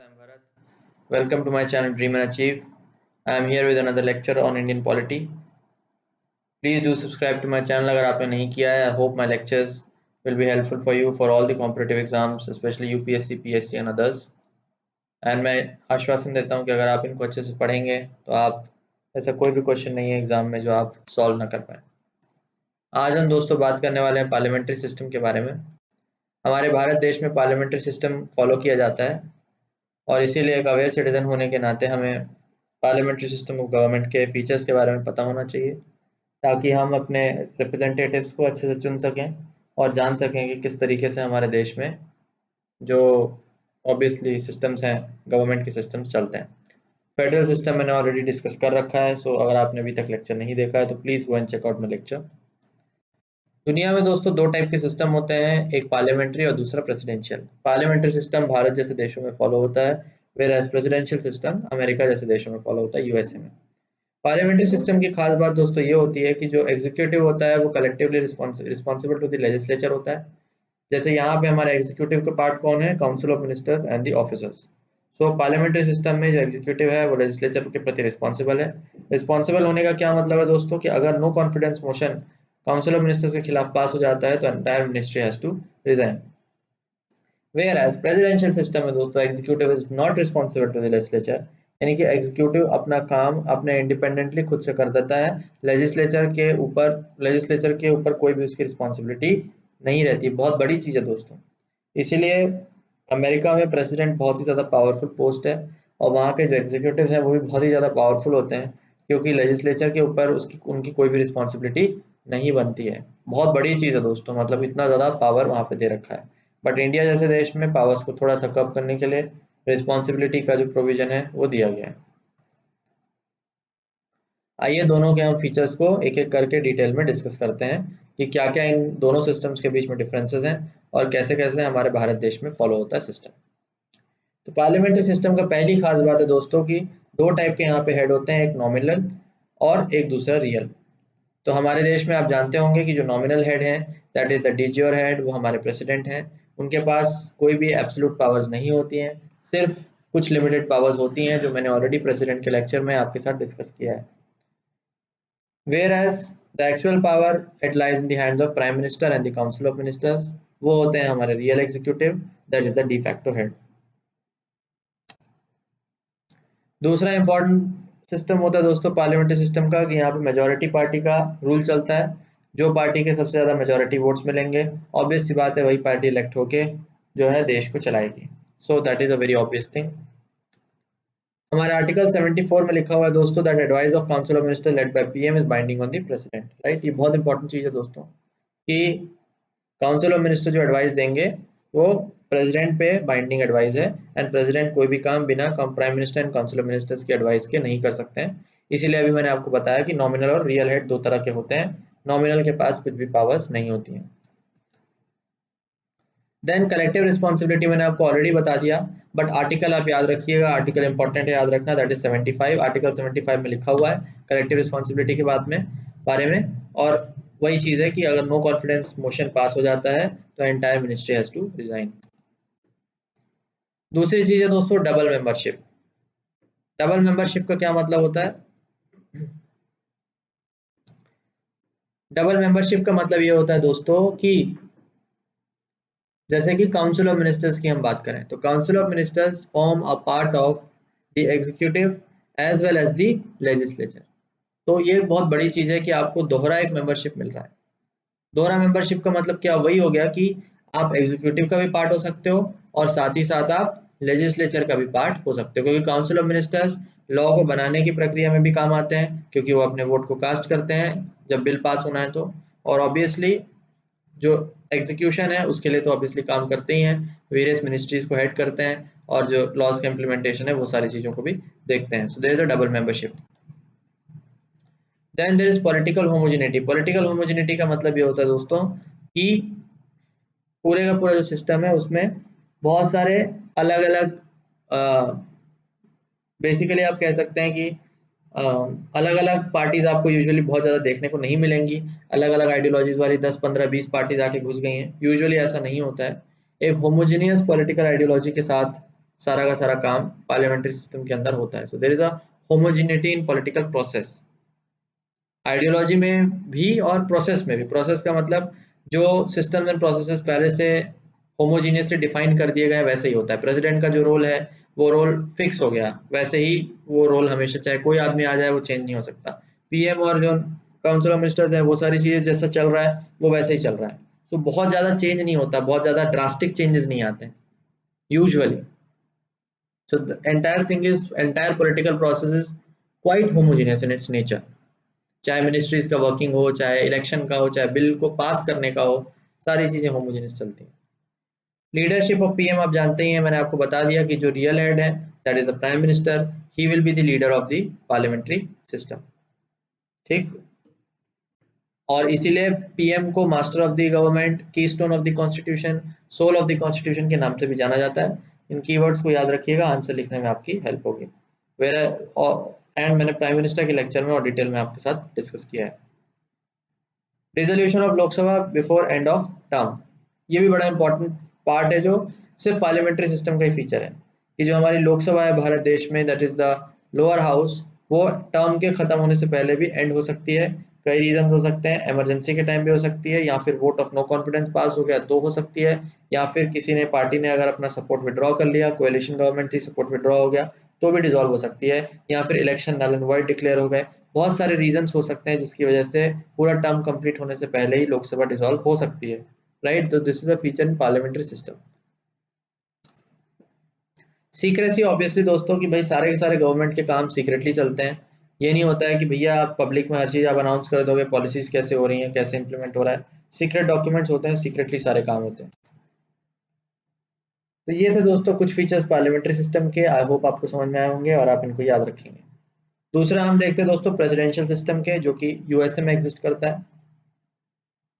I'm Bharat. Welcome to my channel Dream and Achieve. I am here with another lecture on Indian polity. Please do subscribe to my channel अगर आपने नहीं किया है. I hope my lectures will be helpful for you for all the competitive exams, especially UPSC, PSC and others. And मैं आश्वासन देता हूँ कि अगर आप इनको अच्छे से पढ़ेंगे तो आप ऐसा कोई भी क्वेश्चन नहीं है एग्जाम में जो आप सॉल्व ना कर पाए. आज हम दोस्तों बात करने वाले हैं पार्लियामेंट्री सिस्टम के बारे में. हमारे भारत देश में पार्लियामेंट्री सिस्टम फॉलो किया जाता है और इसीलिए एक अवेयर सिटीजन होने के नाते हमें पार्लियामेंट्री सिस्टम ऑफ गवर्नमेंट के फीचर्स के बारे में पता होना चाहिए ताकि हम अपने रिप्रेजेंटेटिव्स को अच्छे से चुन सकें और जान सकें कि किस तरीके से हमारे देश में जो ऑब्वियसली सिस्टम्स हैं गवर्नमेंट के सिस्टम्स चलते हैं. फेडरल सिस्टम मैंने ऑलरेडी डिस्कस कर रखा है, सो अगर आपने अभी तक लेक्चर नहीं देखा है तो please go and check out my lecture. दुनिया में दोस्तों दो टाइप के सिस्टम होते हैं, एक पार्लियामेंट्री और दूसरा प्रेसिडेंशियल. पार्लियामेंट्री सिस्टम भारत जैसे देशों में फॉलो होता है, वेयर प्रेसिडेंशियल सिस्टम अमेरिका जैसे देशों में फॉलो होता है, यूएसए में. पार्लियामेंट्री सिस्टम की खास बात दोस्तों ये होती है कि जो एग्जीक्यूटिव होता है वो collectively responsible to the legislature होता है. जैसे यहाँ पे हमारे एग्जीक्यूटिव का पार्ट कौन है, council of ministers and the officers. So parliamentary system में जो एग्जीक्यूटिव है वो लेजिस्लेचर के प्रति रिस्पॉन्सिबल है. रिस्पॉन्सिबल होने का क्या मतलब है दोस्तों कि अगर no confidence motion council of ministers के खिलाफ पास हो जाता है तो entire ministry has to resign. Whereas presidential system में दोस्तों executive is not responsible to the legislature, यानी कि एग्जीक्यूटिव अपना काम अपने इंडिपेंडेंटली खुद से कर देता है. लेजिस्लेचर के ऊपर कोई भी उसकी रिस्पॉन्सिबिलिटी नहीं रहती. बहुत बड़ी चीज़ है दोस्तों. इसीलिए अमेरिका में प्रेसिडेंट बहुत ही ज़्यादा पावरफुल पोस्ट है और वहाँ के जो एग्जीक्यूटिव हैं वो भी बहुत ही ज़्यादा पावरफुल होते हैं क्योंकि लेजिस्लेचर के ऊपर उनकी कोई भी रिस्पॉन्सिबिलिटी नहीं बनती है. बहुत बड़ी चीज़ है दोस्तों, मतलब इतना ज़्यादा पावर वहाँ पे दे रखा है. बट इंडिया जैसे देश में पावर्स को थोड़ा सा कम करने के लिए रिस्पॉन्सिबिलिटी का जो प्रोविजन है वो दिया गया है. आइए दोनों के हम फीचर्स को एक एक करके डिटेल में डिस्कस करते हैं कि क्या क्या इन दोनों सिस्टम्स के बीच में डिफरेंसेस हैं और कैसे कैसे हमारे भारत देश में फॉलो होता है सिस्टम. तो पार्लियामेंट्री सिस्टम का पहली खास बात है दोस्तों कि दो टाइप के यहाँ पे हेड होते हैं, एक नॉमिनल और एक दूसरा रियल. तो हमारे देश में आप जानते होंगे कि जो नॉमिनल हेड हैं दैट इज द डीजीओर हेड, वो हमारे प्रेसिडेंट हैं. उनके पास कोई भी एब्सोल्यूट पावर्स नहीं होती हैं, सिर्फ कुछ लिमिटेड पावर्स होती हैं जो मैंने ऑलरेडी प्रेसिडेंट के लेक्चर में आपके साथ डिस्कस किया है. Whereas the actual power it lies in the hands of Prime Minister and the Council of Ministers, वो होते हैं हमारे real executive, that is the de facto head. दूसरा इंपॉर्टेंट सिस्टम होता है दोस्तों पार्लियामेंट्री सिस्टम का कि यहाँ पे मेजोरिटी पार्टी का रूल चलता है. जो पार्टी के सबसे ज़्यादा मेजोरिटी वोट्स मिलेंगे, ऑब्वियस सी बात है वही पार्टी इलेक्ट होके जो है देश को चलाएगी. So that is a very obvious thing. हमारे आर्टिकल 74 में लिखा हुआ है दोस्तों that advice of council of minister led by PM is binding on the president. Right, ये बहुत इंपॉर्टेंट चीज़ है दोस्तों कि काउंसिल ऑफ मिनिस्टर जो एडवाइस देंगे वो प्रेसिडेंट पे बाइंडिंग एडवाइस है एंड प्रेसिडेंट कोई भी काम बिना prime minister and council of ministers की एडवाइस के नहीं कर सकते हैं. इसीलिए अभी मैंने आपको बताया कि नॉमिनल और रियल हेड दो तरह के होते हैं. नॉमिनल के पास कुछ भी पावर्स नहीं होती हैं. देन कलेक्टिव रिस्पॉन्सिबिलिटी मैंने आपको ऑलरेडी बता दिया, बट आर्टिकल आप याद रखिएगा, आर्टिकल इंपॉर्टेंट है, याद रखना, दैट इज 75. आर्टिकल 75 में लिखा हुआ है कलेक्टिव रिस्पॉन्सिबिलिटी के बारे में और वही चीज़ है कि अगर नो कॉन्फिडेंस मोशन पास हो जाता है तो entire ministry has to resign. दूसरी चीज़ है दोस्तों डबल मेंबरशिप. डबल मेंबरशिप का क्या मतलब होता है? डबल मेंबरशिप का मतलब ये होता है दोस्तों कि जैसे कि काउंसिल ऑफ मिनिस्टर्स की हम बात करें तो council of ministers form a part of the executive as well as the legislature. तो ये बहुत बड़ी चीज़ है कि आपको दोहरा एक मेंबरशिप मिल रहा है. दोहरा मेंबरशिप का मतलब क्या वही हो गया कि आप एग्जीक्यूटिव का भी पार्ट हो सकते हो और साथ ही साथ आप लेजिस्लेचर का भी पार्ट हो सकते हो, क्योंकि काउंसिल ऑफ मिनिस्टर्स लॉ को बनाने की प्रक्रिया में भी काम आते हैं क्योंकि वो अपने वोट को कास्ट करते हैं जब बिल पास होना है तो, और ऑब्वियसली जो एग्जीक्यूशन है उसके लिए तो ऑब्वियसली काम करते ही हैं, वेरियस मिनिस्ट्रीज को हेड करते हैं और जो लॉज का इम्प्लीमेंटेशन है वो सारी चीज़ों को भी देखते हैं. So there is a double membership. Then there is political homogeneity. Political homogeneity का मतलब ये होता है दोस्तों कि पूरे का पूरा जो सिस्टम है उसमें बहुत सारे अलग अलग बेसिकली आप कह सकते हैं कि अलग अलग पार्टीज आपको यूजुअली बहुत ज़्यादा देखने को नहीं मिलेंगी. अलग अलग आइडियोलॉजीज वाली 10 15 20 पार्टीज आके घुस गई हैं. यूजुअली ऐसा नहीं होता है. एक होमोजेनियस पॉलिटिकल आइडियोलॉजी के साथ सारा का सारा काम पार्लियामेंट्री सिस्टम के अंदर होता है। So there is a homogeneity in political process, ideology में भी और प्रोसेस में भी। प्रोसेस का मतलब जो सिस्टम एंड प्रोसेसेस पहले से होमोजीनियसली डिफाइन कर दिए गए वैसे ही होता है। प्रेसिडेंट का जो रोल है वो रोल फिक्स हो गया, वैसे ही वो रोल हमेशा, चाहे कोई आदमी आ जाए, वो चेंज नहीं हो सकता। पीएम और जो काउंसिल ऑफ मिनिस्टर्स है वो सारी चीजें जैसा चल रहा है वो वैसे ही चल रहा है। तो बहुत ज्यादा चेंज नहीं होता, बहुत ज्यादा ड्रास्टिक चेंजेस नहीं आते usually. So the entire thing is, entire political process is quite homogeneous in its nature। चाहे मिनिस्ट्रीज का वर्किंग हो, चाहे इलेक्शन का हो, चाहे बिल को पास करने का हो, सारी चीजें होमोजेनियस चलती हैं। लीडरशिप ऑफ पीएम आप जानते ही हैं, मैंने आपको बता दिया कि जो रियल हेड है that is the prime minister, he will be the leader of the parliamentary system. ठीक, और इसीलिए पीएम को master of the government, keystone of the constitution, soul of the constitution के नाम से भी जाना जाता है। इन कीवर्ड्स को याद रखिएगा, आंसर लिखने में आपकी हेल्प होगी। वेर एंड मैंने प्राइम मिनिस्टर के लेक्चर में और डिटेल में आपके साथ डिस्कस किया है। Dissolution of Lok Sabha before end of term, ये भी बड़ा इंपॉर्टेंट पार्ट है, जो सिर्फ पार्लियामेंट्री सिस्टम का ही फीचर है कि जो हमारी लोकसभा है भारत देश में, that is the lower house, वो टर्म के खत्म होने से पहले भी एंड हो सकती है। कई रीजन हो सकते हैं, इमरजेंसी के टाइम भी हो सकती है, या फिर वोट ऑफ नो कॉन्फिडेंस पास हो गया तो हो सकती है, या फिर किसी ने, पार्टी ने अगर अपना सपोर्ट विड्रॉ कर लिया, कोएलिशन गवर्नमेंट थी, सपोर्ट विड्रॉ हो गया तो भी डिसॉल्व हो सकती है, या फिर election null and void declare हो गए। बहुत सारे रीजंस हो सकते हैं जिसकी वजह से पूरा टर्म कंप्लीट होने से पहले ही लोकसभा डिसॉल्व हो सकती है, राइट। तो this is a feature in parliamentary system. Secrecy obviously दोस्तों कि भाई सारे के सारे गवर्नमेंट के काम सीक्रेटली चलते हैं। ये नहीं होता है कि भैया आप पब्लिक में हर चीज आप अनाउंस कर दोगे, पॉलिसीज कैसे हो रही हैं, कैसे इंप्लीमेंट हो रहा है। सीक्रेट डॉक्यूमेंट्स होते हैं, सीक्रेटली सारे काम होते हैं। तो ये थे दोस्तों कुछ फीचर्स पार्लियामेंट्री सिस्टम के, आई होप आपको समझ में आए होंगे और आप इनको याद रखेंगे। दूसरा हम देखते हैं दोस्तों प्रेसिडेंशियल सिस्टम के, जो कि यूएसए में एग्जिस्ट करता है।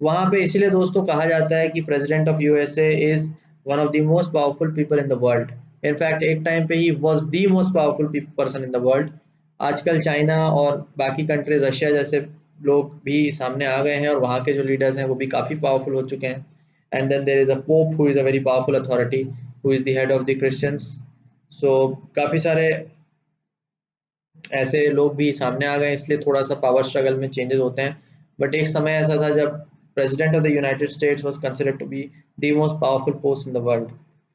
वहां पे इसीलिए दोस्तों कहा जाता है कि president of USA is one of the most powerful people in the world. In fact एक टाइम पे he was the most powerful person in the world. आजकल चाइना और बाकी कंट्री, रशिया जैसे लोग भी सामने आ गए हैं और वहाँ के जो लीडर्स हैं वो भी काफ़ी पावरफुल हो चुके हैं। And then there is a pope who is a very powerful authority, who is the head of the Christians. So काफ़ी सारे ऐसे लोग भी सामने आ गए, इसलिए थोड़ा सा पावर स्ट्रगल में चेंजेस होते हैं। बट एक समय ऐसा था जब president of the United States was considered to be the most powerful post in the world,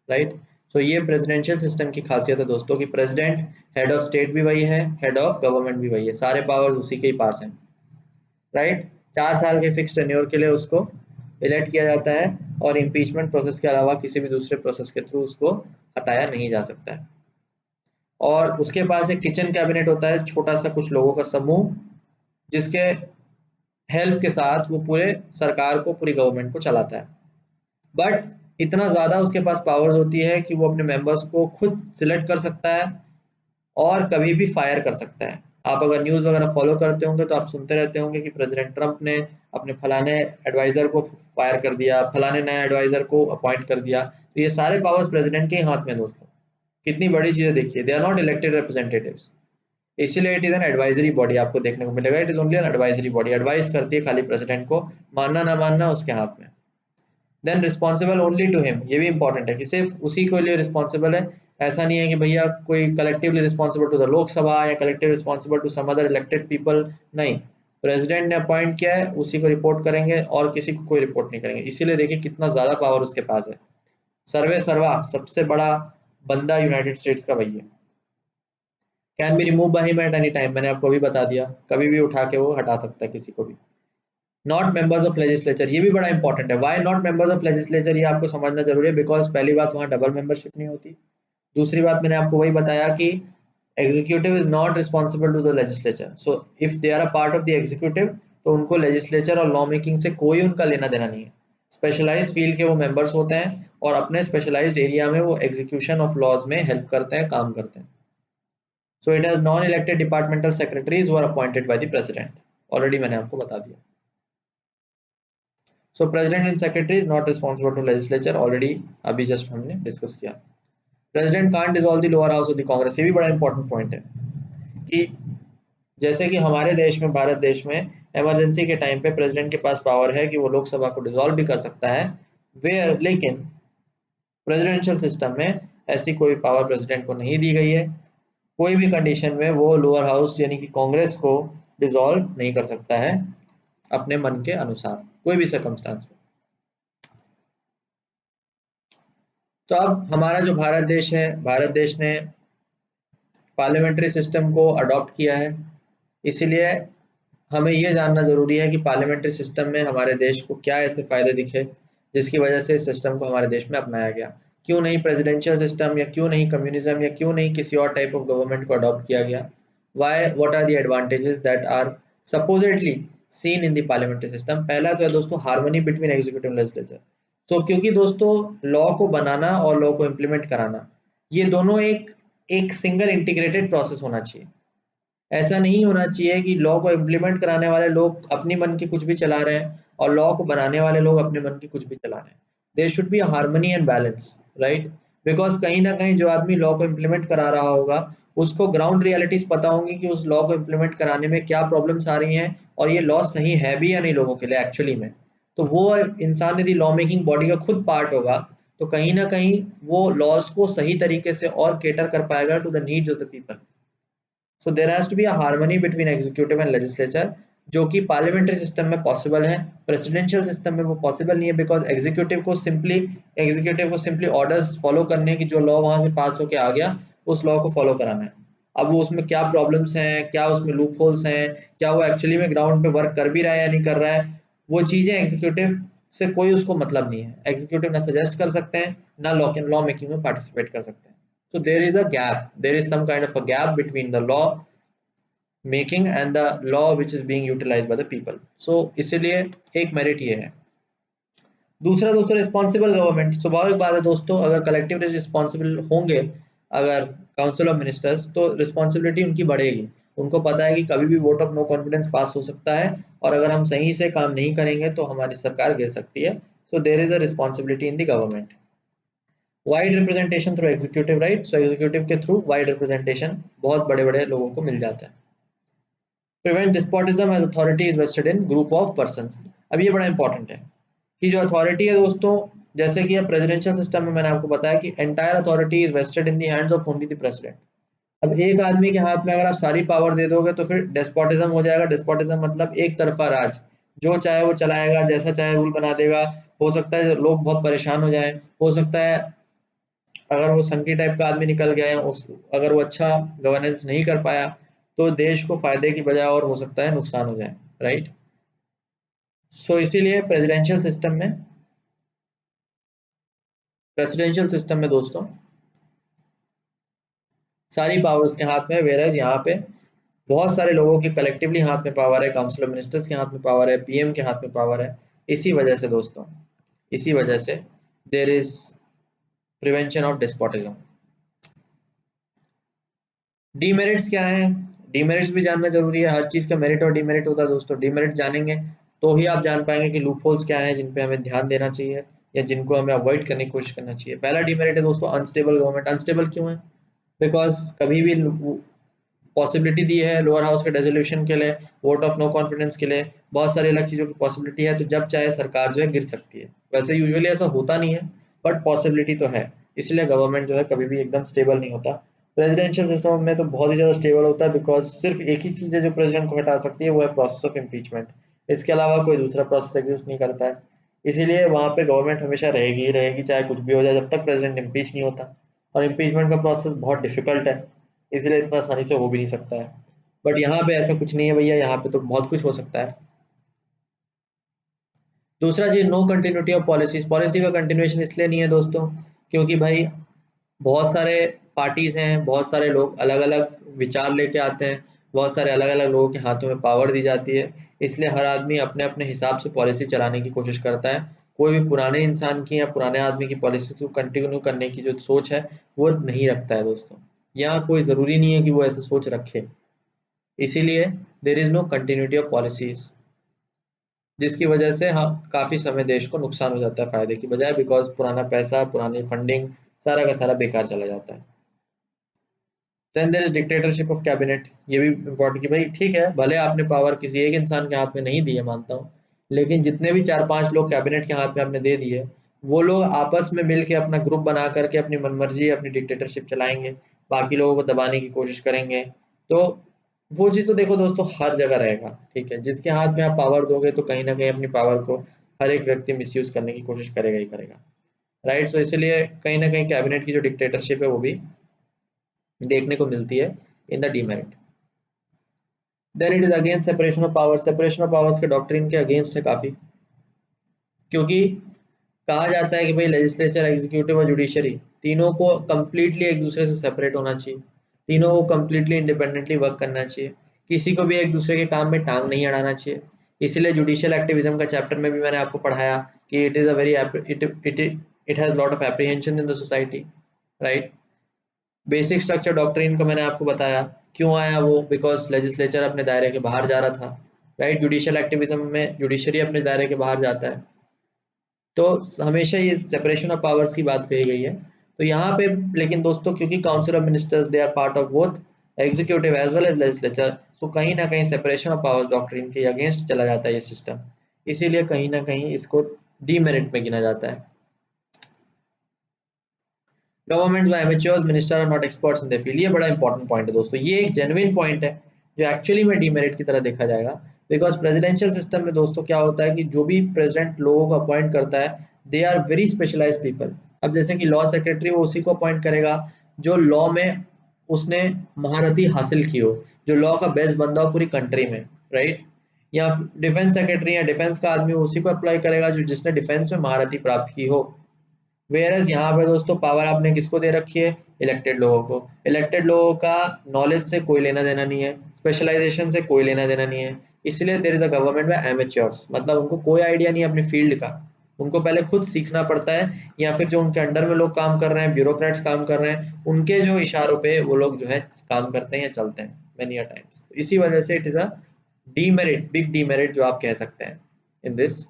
right. So ये प्रेसिडेंशियल सिस्टम की खासियत है दोस्तों कि प्रेसिडेंट, हेड ऑफ स्टेट भी वही है, हेड ऑफ गवर्नमेंट भी वही है, सारे पावर्स उसी के ही पास हैं, राइट। 4 साल के फिक्स टेन्योर के लिए उसको इलेक्ट किया जाता है और इम्पीचमेंट प्रोसेस के अलावा किसी भी दूसरे प्रोसेस के थ्रू उसको हटाया नहीं जा सकता है। और उसके पास एक किचन कैबिनेट होता है, छोटा सा कुछ लोगों का समूह, जिसके हेल्प के साथ वो पूरे सरकार को, पूरी गवर्नमेंट को चलाता है। बट इतना ज़्यादा उसके पास पावर्स होती है कि वो अपने मेंबर्स को खुद सिलेक्ट कर सकता है और कभी भी फायर कर सकता है। आप अगर न्यूज़ वगैरह फॉलो करते होंगे तो आप सुनते रहते होंगे कि प्रेसिडेंट ट्रंप ने अपने फलाने एडवाइज़र को फायर कर दिया, फलाने नए एडवाइज़र को अपॉइंट कर दिया। तो ये सारे पावर्स प्रेसिडेंट के ही हाथ में दोस्तों। कितनी बड़ी चीज़ें देखिए, they are not elected representatives, इसीलिए it is an advisory body आपको देखने को मिलेगा। It is only an advisory body, advise करती है खाली प्रेसिडेंट को, मानना ना मानना उसके हाथ में। Then responsible only to him, ये भी इंपॉर्टेंट है कि सिर्फ उसी के लिए रिस्पॉन्सिबल है। ऐसा नहीं है कि भैया कोई collectively responsible to the Lok Sabha या collective responsible to some other elected people, नहीं। प्रेसिडेंट ने अपॉइंट किया है, उसी को रिपोर्ट करेंगे और किसी को कोई रिपोर्ट नहीं करेंगे। इसीलिए देखिए कितना ज्यादा पावर उसके पास है। सर्वे सर्वा सबसे बड़ा बंदा यूनाइटेड स्टेट्स का वही है। Can be remove by him at any time, मैंने आपको अभी बता दिया, कभी भी उठा के वो हटा सकता है किसी को भी। नॉट मेंबर्स ऑफ लेजिस्लेचर, ये भी बड़ा इंपॉर्टेंट है। Why not members of legislature, ये आपको समझना जरूरी है, बिकॉज पहली बात वहाँ डबल मेंबरशिप नहीं होती। दूसरी बात मैंने आपको वही बताया कि executive is not responsible to the legislature, so if they are a part of the executive तो उनको लेजिस्लेचर और लॉ मेकिंग से कोई उनका लेना देना नहीं है। स्पेशलाइज्ड फील्ड के वो मेंबर्स होते हैं और अपने स्पेशलाइज्ड एरिया में वो एग्जीक्यूशन ऑफ लॉज में हेल्प करते हैं, काम करते हैं। So it has non-elected departmental secretaries who are appointed by the president. Already मैंने आपको बता दिया। So president and secretary is not responsible to legislature. Already अभी just हमने discuss किया। President can't dissolve the lower house of the Congress, ये भी बड़ा important point है कि जैसे कि हमारे देश में, भारत देश में इमरजेंसी के टाइम पे प्रेसिडेंट के पास पावर है कि वो लोकसभा को डिसॉल्व भी कर सकता है, वेयर लेकिन प्रेसिडेंशियल सिस्टम में ऐसी कोई पावर प्रेसिडेंट को नहीं दी गई है। कोई भी कंडीशन में वो लोअर हाउस यानी कि कांग्रेस को डिसॉल्व नहीं कर सकता है अपने मन के अनुसार, कोई भी सर्कमस्टांस में। तो अब हमारा जो भारत देश है, भारत देश ने पार्लियामेंट्री सिस्टम को अडॉप्ट किया है, इसीलिए हमें ये जानना जरूरी है कि पार्लियामेंट्री सिस्टम में हमारे देश को क्या ऐसे फायदे दिखे जिसकी वजह से इस सिस्टम को हमारे देश में अपनाया गया। क्यों नहीं प्रेसिडेंशियल सिस्टम, या क्यों नहीं कम्युनिज्म, या क्यों नहीं किसी और टाइप ऑफ गवर्नमेंट को अडॉप्ट किया गया। Why, what are the advantages that are supposedly seen in the parliamentary system. पहला तो है दोस्तों हार्मनी बिटवीन एग्जीक्यूटिव लेजिस्लेचर। तो क्योंकि दोस्तों लॉ को बनाना और लॉ को इम्प्लीमेंट कराना, ये दोनों एक एक सिंगल इंटीग्रेटेड प्रोसेस होना चाहिए। ऐसा नहीं होना चाहिए कि लॉ को इम्प्लीमेंट कराने वाले लोग अपनी मन की कुछ भी चला रहे हैं और लॉ को बनाने वाले लोग अपने मन की कुछ भी चला रहे हैं। There should be harmony and balance, right? Because कहीं ना कहीं जो आदमी लॉ को इम्प्लीमेंट करा रहा होगा उसको ग्राउंड रियलिटीज पता होंगी कि उस लॉ को इम्प्लीमेंट कराने में क्या प्रॉब्लम्स आ रही हैं और ये लॉ सही है भी या नहीं लोगों के लिए एक्चुअली में। तो वो इंसान यदि लॉ मेकिंग बॉडी का खुद पार्ट होगा तो कहीं ना कहीं वो लॉज को सही तरीके से और केटर कर पाएगा to the needs of the people. So there has to be a harmony between executive and legislature, जो कि पार्लियामेंट्री सिस्टम में पॉसिबल है। प्रेसिडेंशियल सिस्टम में वो पॉसिबल नहीं है बिकॉज एग्जीक्यूटिव को सिंपली ऑर्डर्स फॉलो करने की, जो लॉ वहां से पास होके आ गया उस लॉ को फॉलो कराना है। अब वो उसमें क्या प्रॉब्लम्स हैं, क्या उसमें लूप होल्स हैं, क्या वो एक्चुअली में ग्राउंड पे वर्क कर भी रहा है या नहीं कर रहा है, वो चीजें एग्जीक्यूटिव से कोई उसको मतलब नहीं है। एग्जीक्यूटिव ना सजेस्ट कर सकते हैं ना लॉ मेकिंग में पार्टिसिपेट कर सकते हैं। So there is a gap, there is some kind of a gap between the law making and the law which is being utilized by the people. So इसीलिए एक मेरिट ये है। दूसरा दोस्तों रिस्पॉन्सिबल गवर्नमेंट। स्वाभाविक बात है दोस्तों, अगर कलेक्टिवली रिस्पॉन्सिबल होंगे, अगर काउंसिल ऑफ मिनिस्टर्स, तो रिस्पॉन्सिबिलिटी उनकी बढ़ेगी। उनको पता है कि कभी भी वोट ऑफ नो कॉन्फिडेंस पास हो सकता है और अगर हम सही से काम नहीं करेंगे तो हमारी सरकार गिर सकती है। So there is a responsibility in the government. Wide representation through executive, right? So executive के थ्रू वाइड रिप्रेजेंटेशन बहुत बड़े बड़े लोगों को मिल जाता है। Prevent despotism as authority is vested in group of persons. अब ये बड़ा इंपॉर्टेंट है कि जो अथॉरिटी है दोस्तों, जैसे कि अब प्रेसिडेंशियल सिस्टम में मैंने आपको बताया कि entire authority is vested in the hands of only the president. अब एक आदमी के हाथ में अगर आप सारी पावर दे दोगे तो फिर डेस्पोटिज्म हो जाएगा। डेस्पोटिज्म मतलब एक तरफा राज, जो चाहे वो चलाएगा, जैसा चाहे रूल बना देगा। हो सकता है लोग बहुत परेशान हो जाएं, हो सकता है अगर वो संघी टाइप का आदमी निकल गया है, उस अगर वो अच्छा गवर्नेंस नहीं कर पाया तो देश को फायदे की बजाय और हो सकता है नुकसान हो जाए, राइट? सो इसीलिए प्रेसिडेंशियल सिस्टम में दोस्तों सारी पावर्स के हाथ में, वेयर एज यहाँ पे बहुत सारे लोगों की कलेक्टिवली हाथ में पावर है, काउंसिल ऑफ मिनिस्टर्स के हाथ में पावर है, पीएम के हाथ में पावर है। इसी वजह से दोस्तों, इसी वजह से there is prevention of despotism. Demerits क्या है? डीमेरिट्स भी जानना जरूरी है। हर चीज का मेरिट और डीमेरिट होता है दोस्तों। डीमेरिट जानेंगे तो ही आप जान पाएंगे कि लूप होल्स क्या है जिन पे हमें ध्यान देना चाहिए या जिनको हमें अवॉइड करने की कोशिश करना चाहिए। पहला डीमेरिट है दोस्तों अनस्टेबल गवर्नमेंट। अनस्टेबल क्यों है? बिकॉज कभी भी पॉसिबिलिटी दी है लोअर हाउस के डेजोल्यूशन के लिए, वोट ऑफ नो कॉन्फिडेंस के लिए, बहुत सारी अलग चीजों की पॉसिबिलिटी है। तो जब चाहे सरकार जो है गिर सकती है। वैसे यूजुअली ऐसा होता नहीं है बट पॉसिबिलिटी तो है। इसलिए गवर्नमेंट जो है कभी भी एकदम स्टेबल नहीं होता। प्रेसिडेंशियल सिस्टम में तो बहुत ही ज्यादा स्टेबल होता है बिकॉज सिर्फ एक ही चीज है जो प्रेसिडेंट को हटा सकती है, वो है प्रोसेस ऑफ इम्पीचमेंट। इसके अलावा कोई दूसरा प्रोसेस एग्जिस्ट नहीं करता है। इसीलिए वहां पे गवर्नमेंट हमेशा रहेगी ही रहेगी, चाहे कुछ भी हो जाए, जब तक प्रेसिडेंट इम्पीच नहीं होता। और इम्पीचमेंट का प्रोसेस बहुत डिफिकल्ट है, इसलिए इतना आसानी से हो भी नहीं सकता है। बट यहाँ पे ऐसा कुछ नहीं है भैया, यहाँ पे तो बहुत कुछ हो सकता है। दूसरा चीज no continuity of policies. Policy का कंटिन्यूएशन इसलिए नहीं है दोस्तों क्योंकि भाई बहुत सारे पार्टीज हैं, बहुत सारे लोग अलग अलग विचार लेके आते हैं, बहुत सारे अलग अलग लोगों के हाथों में पावर दी जाती है। इसलिए हर आदमी अपने अपने हिसाब से पॉलिसी चलाने की कोशिश करता है। कोई भी पुराने इंसान की या पुराने आदमी की पॉलिसी को कंटिन्यू करने की जो सोच है वो नहीं रखता है दोस्तों। यहाँ कोई जरूरी नहीं है कि वो ऐसे सोच रखे। इसीलिए there is no continuity of policies, जिसकी वजह से हाँ काफी समय देश को नुकसान हो जाता है फायदे की बजाय, बिकॉज पुराना पैसा, पुरानी फंडिंग, सारा का सारा बेकार चला जाता है। Then there is dictatorship of cabinet. ये भी इम्पोर्टेंट कि भाई ठीक है भले आपने पावर किसी एक इंसान के हाथ में नहीं दी है, मानता हूँ, लेकिन जितने भी 4-5 लोग कैबिनेट के हाथ में आपने दे दिए वो लोग आपस में मिल के अपना ग्रुप बना करके अपनी मनमर्जी अपनी डिक्टेटरशिप चलाएंगे, बाकी लोगों को दबाने की कोशिश करेंगे। तो वो चीज़ तो देखो दोस्तों हर जगह रहेगा, ठीक है। जिसके हाथ में आप पावर दोगे तो कहीं ना कहीं अपनी पावर को हर एक व्यक्ति मिसयूज करने की कोशिश करेगा ही करेगा, राइट। सो इसलिए कहीं ना कहीं कैबिनेट की जो डिक्टेटरशिप है वो भी देखने को मिलती है in the demerit. Then it is against separation of power, separation of powers के डॉक्ट्रिन के अगेंस्ट है काफी, क्योंकि कहा जाता है कि भाई लेजिस्लेचर, एग्जीक्यूटिव और जुडिशरी तीनों को कंप्लीटली एक दूसरे से सेपरेट होना चाहिए, तीनों को कंप्लीटली इंडिपेंडेंटली वर्क करना चाहिए, किसी को भी एक दूसरे के काम में टांग नहीं अड़ाना चाहिए। इसीलिए जुडिशियल एक्टिविज्म का चैप्टर में भी मैंने आपको पढ़ाया कि it is a very it has lot of apprehension in the society, right. Basic structure doctrine का मैंने आपको बताया क्यों आया वो, बिकॉज लेजिस्लेचर अपने दायरे के बाहर जा रहा था, राइट। जुडिशियल एक्टिविज्म में जुडिशरी अपने दायरे के बाहर जाता है, तो हमेशा ये सेपरेशन ऑफ पावर्स की बात कही गई है। तो यहाँ पे लेकिन दोस्तों क्योंकि council of ministers they are part of both executive as well as legislature, so कहीं ना कहीं सेपरेशन ऑफ पावर्स डॉक्ट्रिन के अगेंस्ट चला जाता है ये सिस्टम, इसीलिए कहीं ना कहीं इसको डीमेरिट में गिना जाता है। Government by amateurs, minister are not experts in the field, ये बड़ा इंपॉर्टेंट पॉइंट है दोस्तों, ये एक जेन्युइन पॉइंट है जो एक्चुअली में डीमेरिट की तरह देखा जाएगा। बिकॉज प्रेसिडेंशियल सिस्टम में दोस्तों क्या होता है कि जो भी प्रेसिडेंट लोगों को अपॉइंट करता है they are very specialise people. अब जैसे कि लॉ सेक्रेटरी वो उसी को अपॉइंट करेगा जो लॉ में उसने महारथी हासिल की हो, जो लॉ का बेस्ट बंदा हो पूरी कंट्री में, राइट। या डिफेंस सेक्रेटरी या डिफेंस का आदमी उसी को अप्लाई करेगा जो जिसने डिफेंस में महारथी प्राप्त की हो। वेयरएज यहाँ पे दोस्तों पावर आपने किसको दे रखी है, इलेक्टेड लोगों को। इलेक्टेड लोगों का नॉलेज से कोई लेना देना नहीं है, स्पेशलाइजेशन से कोई लेना देना नहीं है, इसलिए there is a government by amateurs, मतलब उनको कोई आइडिया नहीं है अपनी फील्ड का, उनको पहले खुद सीखना पड़ता है, या फिर जो उनके अंडर में लोग काम कर रहे हैं, ब्यूरोक्रेट्स काम कर रहे हैं, उनके जो इशारों पे वो लोग जो है काम करते हैं या चलते हैं मेनी अ टाइम्स। तो इसी वजह से it is a demerit, big demerit जो आप कह सकते हैं इन दिस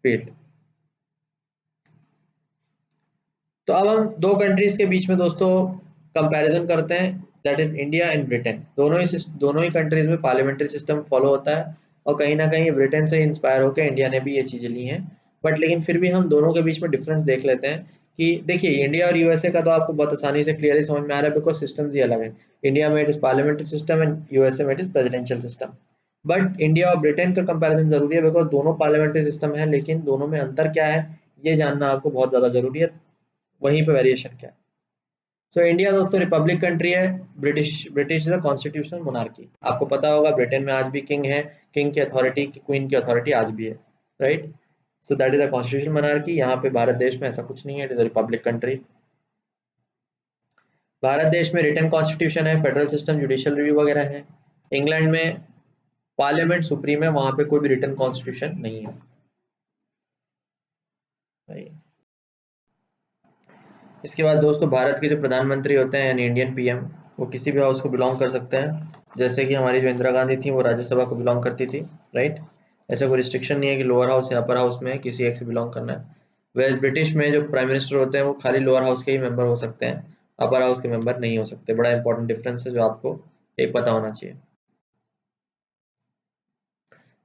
फील्ड। तो अब हम दो कंट्रीज के बीच में दोस्तों कंपैरिजन करते हैं, that is India and Britain. दोनों ही कंट्रीज में पार्लियामेंट्री सिस्टम फॉलो होता है, और कहीं ना कहीं ब्रिटेन से इंस्पायर होकर इंडिया ने भी ये चीज़ें ली हैं। बट लेकिन फिर भी हम दोनों के बीच में डिफरेंस देख लेते हैं कि देखिए इंडिया और यूएसए का तो आपको बहुत आसानी से क्लियरली समझ में आ रहा है बिकॉज सिस्टम्स ही अलग है। इंडिया में it is parliamentary system and USA में it is presidential system. But India और ब्रिटेन का कंपैरिजन जरूरी है बिकॉज दोनों पार्लियामेंट्री सिस्टम है, लेकिन दोनों में अंतर क्या है ये जानना आपको बहुत ज़्यादा जरूरी है, वहीं पे वेरिएशन क्या है। सो इंडिया दोस्तों रिपब्लिक कंट्री है, British British is a constitutional monarchy. आपको पता होगा ब्रिटेन में आज भी किंग है, किंग की अथॉरिटी, क्वीन की अथॉरिटी आज भी है, right. So that is a constitutional monarchy. यहाँ पे भारत देश में ऐसा कुछ नहीं है, it is a republic country. Bharat देश में रिटन कॉन्स्टिट्यूशन है, फेडरल सिस्टम, जुडिशियल रिव्यू वगैरह है। इंग्लैंड में पार्लियामेंट सुप्रीम है, वहां पे कोई भी रिटन कॉन्स्टिट्यूशन नहीं है, right? इसके बाद दोस्तों भारत के जो प्रधानमंत्री होते हैं यानी इंडियन पीएम, वो किसी भी हाउस को बिलोंग कर सकते हैं, जैसे कि हमारी जो इंदिरा गांधी थी वो राज्यसभा को बिलोंग करती थी, राइट। ऐसा कोई रिस्ट्रिक्शन नहीं है कि लोअर हाउस या अपर हाउस में किसी एक से बिलोंग करना है। वैसे ब्रिटिश में जो प्राइम मिनिस्टर होते हैं वो खाली लोअर हाउस के ही मेंबर हो सकते हैं, अपर हाउस के मेंबर नहीं हो सकते। बड़ा इंपॉर्टेंट डिफरेंस है जो आपको एक पता होना चाहिए।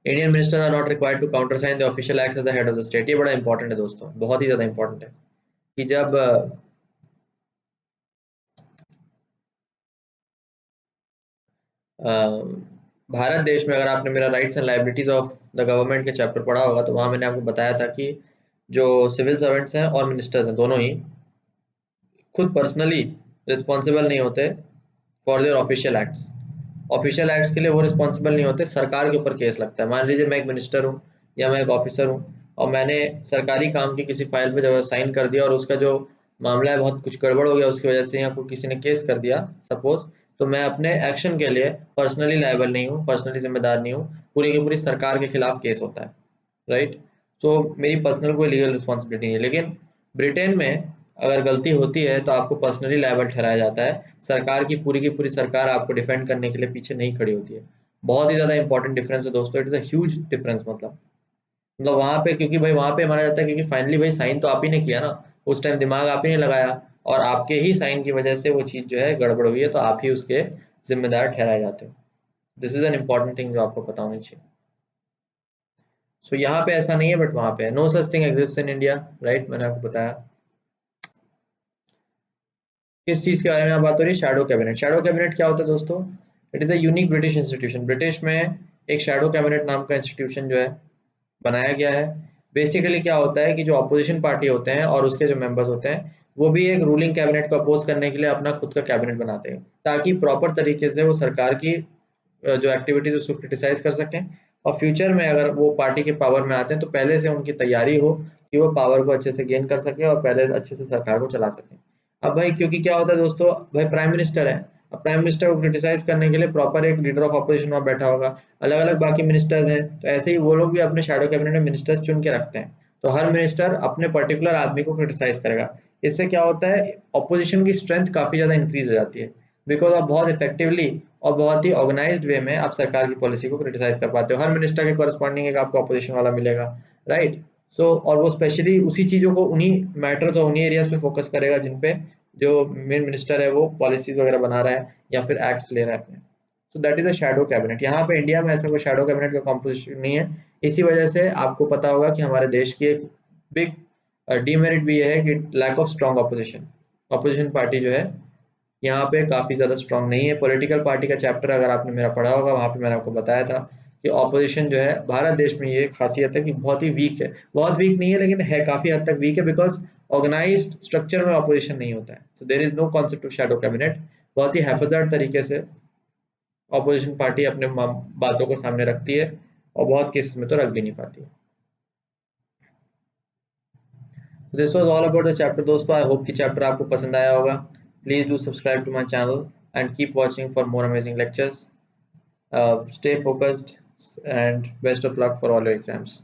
Indian minister are not required to countersign the official acts as the head of the state, ये बड़ा इंपॉर्टेंट है दोस्तों, बहुत ही ज्यादा इंपॉर्टेंट है कि जब भारत देश में, अगर आपने मेरा rights and liabilities of the government के चैप्टर पढ़ा होगा तो वहां मैंने आपको बताया था कि जो सिविल सर्वेंट्स हैं और मिनिस्टर्स हैं दोनों ही खुद पर्सनली रिस्पॉन्सिबल नहीं होते for their official acts. Official acts के लिए वो रिस्पॉन्सिबल नहीं होते, सरकार के ऊपर केस लगता है। मान लीजिए मैं एक मिनिस्टर हूँ या मैं एक ऑफिसर हूँ और मैंने सरकारी काम की किसी फाइल पे जब साइन कर दिया और उसका जो मामला है बहुत कुछ गड़बड़ हो गया उसकी वजह से, या कोई किसी ने केस कर दिया सपोज, तो मैं अपने एक्शन के लिए पर्सनली लायबल नहीं हूँ, पर्सनली जिम्मेदार नहीं हूँ, पूरी की पूरी सरकार के खिलाफ केस होता है, राइट। सो मेरी पर्सनल कोई लीगल रिस्पॉन्सिबिलिटी नहीं है। लेकिन ब्रिटेन में अगर गलती होती है तो आपको पर्सनली लायबल ठहराया जाता है, सरकार की पूरी सरकार आपको डिफेंड करने के लिए पीछे नहीं खड़ी होती है। बहुत ही ज़्यादा इंपॉर्टेंट डिफरेंस है दोस्तों, it is a huge difference. मतलब वहाँ पे क्योंकि भाई वहाँ पे माना जाता है क्योंकि फाइनली भाई साइन तो आप ही ने किया ना, उस टाइम दिमाग आप ही ने लगाया, और आपके ही साइन की वजह से वो चीज़ जो है गड़बड़ हुई है तो आप ही उसके जिम्मेदार ठहराए जाते हो। This is an important thing जो आपको पता होनी चाहिए। सो यहाँ पे ऐसा नहीं है बट वहां पे है। No such thing exist in India, right, मैंने आपको बताया। किस चीज के बारे में आप बात हो रही है? Shadow cabinet. शैडो कैबिनेट क्या होता है दोस्तों? It is a unique British institution. British में एक शैडो कैबिनेट नाम का इंस्टीट्यूशन जो है बनाया गया है। बेसिकली क्या होता है कि जो अपोजिशन पार्टी होते हैं और उसके जो मेंबर्स होते हैं वो भी एक रूलिंग कैबिनेट को अपोज करने के लिए अपना खुद का कैबिनेट बनाते हैं, ताकि प्रॉपर तरीके से वो सरकार की जो एक्टिविटीज उसको क्रिटिसाइज कर सकें, और फ्यूचर में अगर वो पार्टी के पावर में आते हैं तो पहले से उनकी तैयारी हो कि वो पावर को अच्छे से गेन कर सके और पहले अच्छे से सरकार को चला सके। अब भाई क्योंकि क्या होता है दोस्तों, भाई प्राइम मिनिस्टर है, अब प्राइम मिनिस्टर को क्रिटिसाइज करने के लिए प्रॉपर एक लीडर ऑफ अपोजिशन वहाँ बैठा होगा, अलग अलग बाकी मिनिस्टर्स हैं, तो ऐसे ही वो लोग भी अपने शैडो कैबिनेट में मिनिस्टर्स चुन के रखते हैं। तो हर मिनिस्टर अपने पर्टिकुलर आदमी को क्रिटिसाइज करेगा। इससे क्या होता है, ऑपोजिशन की स्ट्रेंथ काफी ज्यादा इंक्रीज हो जाती है, बिकॉज आप बहुत इफेक्टिवली और बहुत ही ऑर्गेनाइज्ड वे में आप सरकार की पॉलिसी को क्रिटिसाइज कर पाते हो। हर मिनिस्टर के कॉरेस्पॉन्डिंग एक आपको अपोजिशन वाला मिलेगा, राइट। सो और वो स्पेशली उसी चीजों को, उन्हीं मैटर्स और उन्हीं एरियाज पे फोकस करेगा जिन पे जो मेन मिनिस्टर है वो पॉलिसीज वगैरह बना रहा है या फिर एक्ट्स ले रहा है अपने। So that is a shadow cabinet. यहाँ पे इंडिया में ऐसा कोई शैडो कैबिनेट का कॉम्पोजिशन नहीं है। इसी वजह से आपको पता होगा कि हमारे देश की एक बिग डीमेरिट भी ये है कि lack of strong opposition. Opposition party जो है यहाँ पे काफी ज्यादा स्ट्रांग नहीं है। पॉलिटिकल पार्टी का चैप्टर अगर आपने मेरा पढ़ा होगा, वहां पे मैंने आपको बताया था कि ऑपोजिशन जो है भारत देश में ये खासियत है कि बहुत ही वीक है। बहुत वीक नहीं है लेकिन है, काफी हद तक वीक है, बिकॉज ऑर्गेनाइज्ड स्ट्रक्चर में ऑपोजिशन नहीं होता है। So there is no concept of shadow cabinet. बहुत ही हैफाजर्ड तरीके से ऑपोजिशन पार्टी अपने बातों को सामने रखती है, और बहुत केसेस में तो रख भी नहीं पाती। This was all about the chapter दोस्तों। आई होप कि चैप्टर आपको पसंद आया होगा। Please do subscribe to my channel and keep watching for more amazing lectures. Stay focused and best of luck for all your exams.